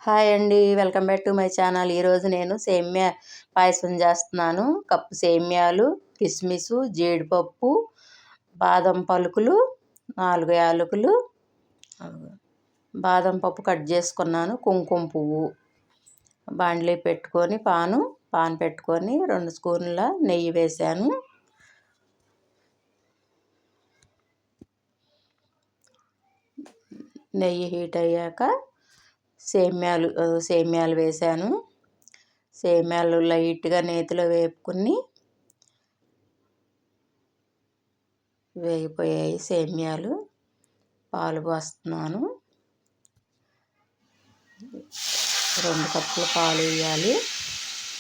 Hi అండి, welcome back to my channel. ఈరోజు నేను సేమ్యా పాయసం చేస్తున్నాను. కప్పు సేమ్యాలు, కిస్మిస్, జీడిపప్పు, బాదం పలుకులు, 4 యాలకులు, బాదం పప్పు కట్ చేసుకున్నాను, కుంకుమ పువ్వు. బాండ్లీ పెట్టుకొని పాన్ పెట్టుకొని 2 స్పూన్ల నెయ్యి వేసాను. నెయ్యి హీట్ అయ్యాక సేమ్యాలు వేసాను. సేమ్యాలు లైట్గా నేతిలో వేగిపోయాయి సేమ్యాలు. పాలు పోస్తున్నాను. 2 కప్పుల పాలు వేయాలి.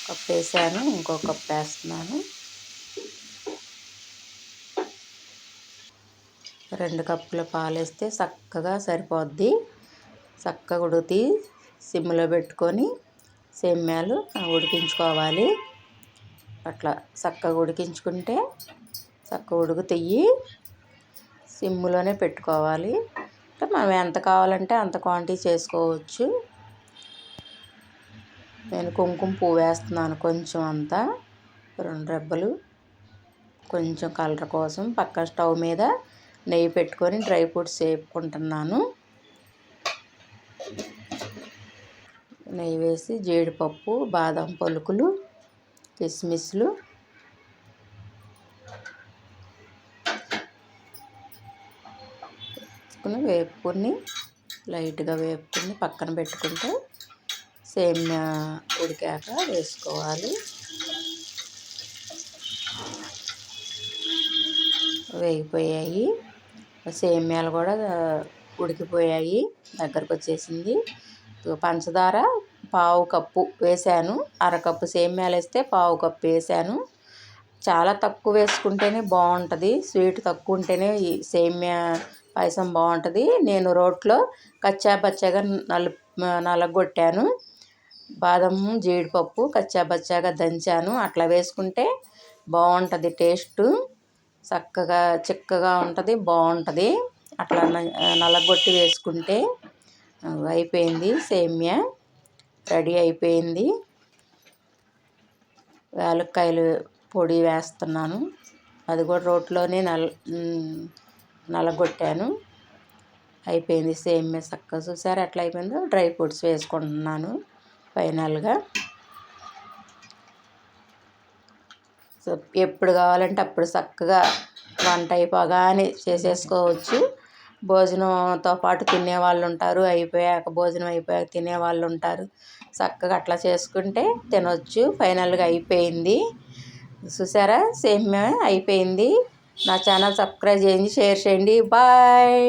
కప్పు వేసాను, ఇంకో కప్పు వేస్తున్నాను. 2 కప్పుల పాలు వేస్తే చక్కగా సరిపోద్ది. చక్కగా ఉడికి సిమ్లో పెట్టుకొని సేమ్యాలు ఉడికించుకోవాలి. అట్లా చక్కగా ఉడికించుకుంటే చక్కగా ఉడుకుతాయి. సిమ్లోనే పెట్టుకోవాలి. మనం ఎంత కావాలంటే అంత క్వాంటిటీ చేసుకోవచ్చు. నేను కుంకుమ పువ్వు వేస్తున్నాను కొంచెం, అంతా 2 రెబ్బలు, కొంచెం కలర్ కోసం. పక్క స్టవ్ మీద నెయ్యి పెట్టుకొని డ్రై ఫ్రూట్స్ వేపుకుంటున్నాను. నెయ్యి వేసి జీడిపప్పు, బాదం పలుకులు, కిస్మిస్లు లైట్గా వేపుకొని పక్కన పెట్టుకుంటే సేమ్యా ఉడికాక వేసుకోవాలి. వేగిపోయాయి సేమ్యాలు కూడా, ఉడికిపోయాయి, దగ్గరకు వచ్చేసింది. పంచదార 1/2 కప్పు వేసాను. అరకప్పు సేమ్యాలు వేస్తే 1/2 కప్పు వేసాను. చాలా తక్కువ వేసుకుంటేనే బాగుంటుంది. స్వీట్ తక్కువ ఉంటేనే ఈ సేమ్యా పాయసం బాగుంటుంది. నేను రోట్లో కచ్చాపచ్చాగా నలగొట్టాను. బాదం, జీడిపప్పు కచ్చాపచ్చాగా దంచాను. అట్లా వేసుకుంటే బాగుంటుంది. టేస్ట్ చక్కగా చిక్కగా ఉంటుంది, బాగుంటుంది. అట్లా నలగొట్టి వేసుకుంటే. అయిపోయింది, సేమ్యా రెడీ అయిపోయింది. యాలక్కాయలు పొడి వేస్తున్నాను. అది కూడా రోట్లోనే నలగొట్టాను. అయిపోయింది సేమ్యా చక్కగా. చూసారు ఎట్లా అయిపోయిందో. డ్రై ఫ్రూట్స్ వేసుకుంటున్నాను ఫైనల్గా. సో ఎప్పుడు కావాలంటే అప్పుడు చక్కగా వంట అయిపోగానే చేసేసుకోవచ్చు. భోజనంతో పాటు తినేవాళ్ళు ఉంటారు, భోజనం అయిపోయాక తినేవాళ్ళు ఉంటారు. చక్కగా అట్లా చేసుకుంటే తినొచ్చు. ఫైనల్గా అయిపోయింది. చూసారా, సేమ్యా అయిపోయింది. నా ఛానల్ సబ్స్క్రైబ్ చేయండి, షేర్ చేయండి. బాయ్.